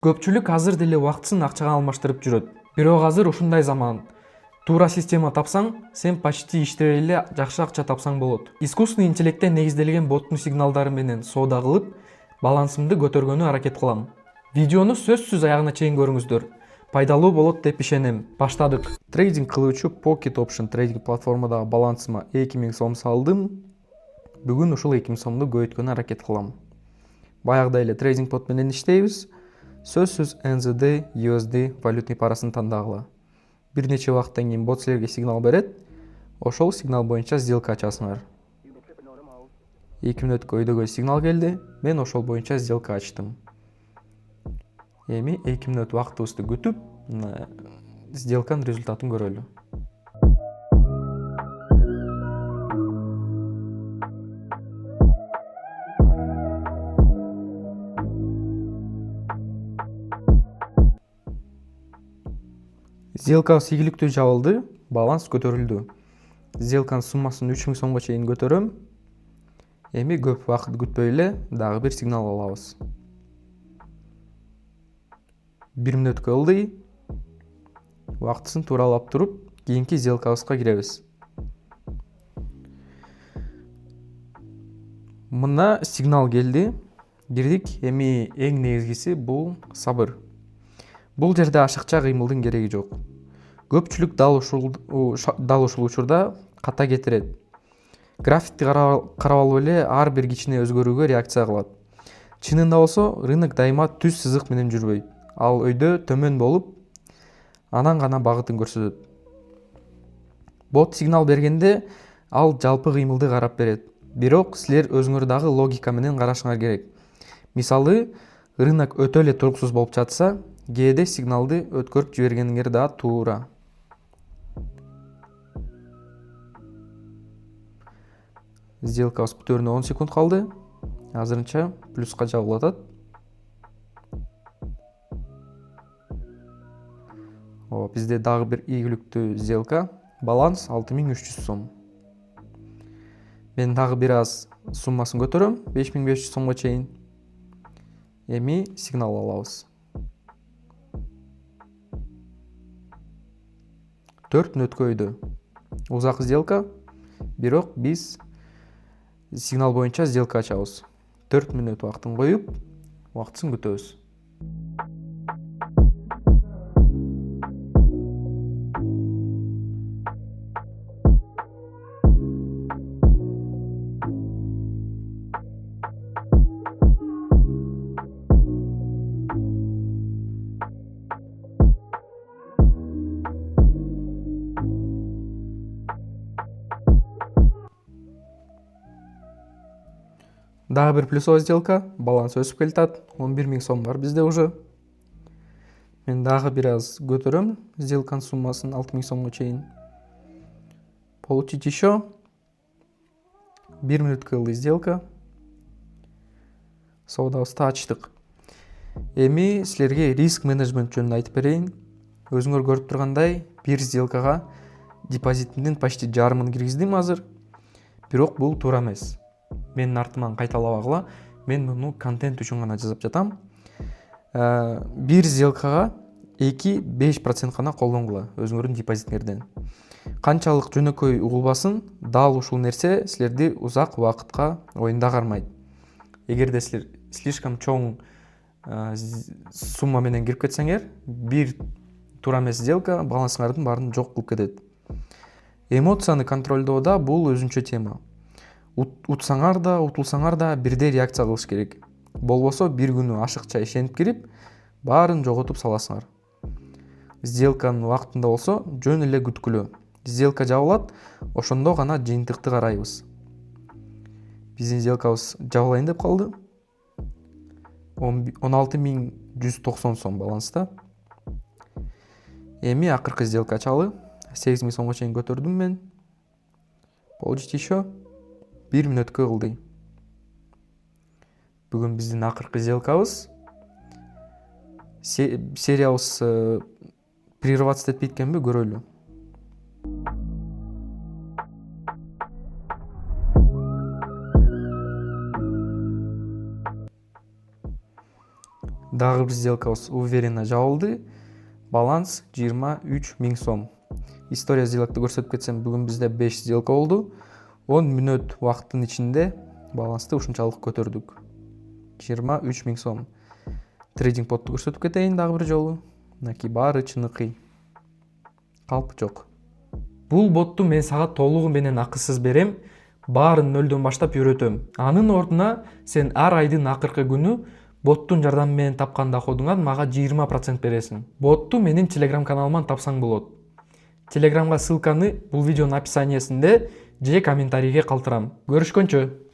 Көпчүлүк азыр деле убактысын акчага алмаштырып жүрөт. Бирок азыр ушундай заман. Туура система тапсаң, сен почти иштебей эле жакшы акча тапсаң болот. Искусственный интеллектке негизделген боттун сигналдары менен соода кылып, балансымды көтөргөнү аракет кылам. Видеону сөзсүз аягына чейин көрүңүздөр. Пайдалуу болот деп ишенем. Баштадык. Трейдинг кылуучу Pocket Option трейдинг платформадагы балансыма 2000 сом салдым. Бүгүн ушул 2000 сомду көбөйткөнгө аракет кылам. Баягыдай эле трейдинг бот менен иштейбиз. Сөзсүз NZD, USD валютный парасын тандагыла. Бир нече убакыттан кийин бот силерге сигнал берет. Ошол сигнал боюнча сделка ачасыңар. 2 мүнөткө өйдөгөй сигнал келди. Мен ошол боюнча сделка ачтым. Эми 2 мүнөт убактыбызды күтүп, сделканын результатын көрөлү. Сделка ийгиликтүү жабылды, баланс көтөрүлдү. Сделканын суммасын 3000 сомго чейин көтөрөм. Эми көп убакыт күтпөй эле дагы бир сигнал алабыз. 1 мүнөт калды. Убактысын тууралап туруп, кийинки сделкабызга киребиз. Мына сигнал келди. Кирдик. Эми эң негизгиси бул сабыр. Бул жерде ашыкча кыймылдын кереги жок. Көпчүлүк дал ушул учурда ката кетирет. Графикти карап алып эле ар бир кичине өзгөрүүгө реакция кылат. Чынында болсо, рынок дайыма түз сызык менен жүрбөйт. Ал өйдө төмөн болуп, анан гана багытын көрсөтөт. Бот сигнал бергенде ал жалпы кыймылды карап берет. Бирок силер өзүңөр дагы логика менен карашыңар керек. Мисалы, рынок өтө эле туруксуз болуп жатса, кээде сигналды өткөрүп жибергениңер да туура. Сделкабыз бүтөрүнө 10 секунд калды. Азырынча плюска жабылып атат. Бизде дагы бир ийгиликтүү сделка. Баланс 6300 сом. Мен дагы бир аз суммасын көтөрөм, 5500 сомго чейин. Эми сигнал алабыз. 4 мүнөткө өйдө. Узак сделка, бирок биз сигнал боюнча сделка ачабыз. 4 мүнөт убактын коюп, убактысын күтөбүз. Дагы бир плюсовый сделка, баланс өсүп келатат. 11 000 сом бар бизде уже. Мен дагы бир аз көтөрөм сделканын суммасын 6000 сомго чейин. Получить еще. 1 мүнөт калды сделка. Соодабызды ачтык. Эми силерге риск менеджмент жөнүндө айтып берейин. Өзүңөр көрүп тургандай, бир сделкага депозитимдин почти жарымын киргиздим азыр. Бирок бул туура эмес. Менин артыман кайталабагыла, мен муну контент үчүн гана жазып жатам. Бир сделкага 2-5% гана колдонгула өзүңөрдүн депозитиңерден. Канчалык жөнөкөй угулбасын, дал ушул нерсе силерди узак убакытка оюнда кармайт. Эгерде силер слишком чоң сумма менен кирип кетсеңер, бир туура эмес сделка балансыңардын баарын жок кылып кетет. Эмоцияны контролдоодо бул өзүнчө тема. Утсаңар да, утулсаңар да бирдей реакция кылыш керек. Болбосо бир күнү ашыкча ишенип кирип, баарын жоготуп саласыңар. Сделканын убактында болсо, жөн эле күткүлө. Сделка жабылат, ошондо гана жыйынтыкты карайбыз. Биздин сделкабыз жабылайын деп калды. 16190 сом баланста. Эми акыркы сделка ачалы. 8000 сомго чейин көтөрдүм мен. Получить еще. 1 мүнөткө калды. Бүгүн биздин акыркы сделкабыз. Сериябыз прерваться этпейт экенби, көрөлү. Дагы бир сделкабыз уверенно жабылды. Баланс 23 000 сом. История сделкты көрсөтүп кетсем, бүгүн бизде 5 сделка болду. 10 мүнөт убакыттын ичинде балансты ушунчалык көтөрдүк. 23 000 сом. Трейдинг ботту көрсөтүп кетейин дагы бир жолу. Мынакей баары чыныкый. Калп жок. Бул ботту мен сага толугу менен акысыз берем. Баарын нөлдөн баштап үйрөтөм. Анын ордуна сен ар айдын акыркы күнү боттун жардамы менен тапкан доходуңан мага 20% бересиң. Ботту менин Telegram каналыман тапсаң болот. Телеграмга ссылканы бул видеонун описаниясында же комментарийге калтырам. Көрүшкөнчө.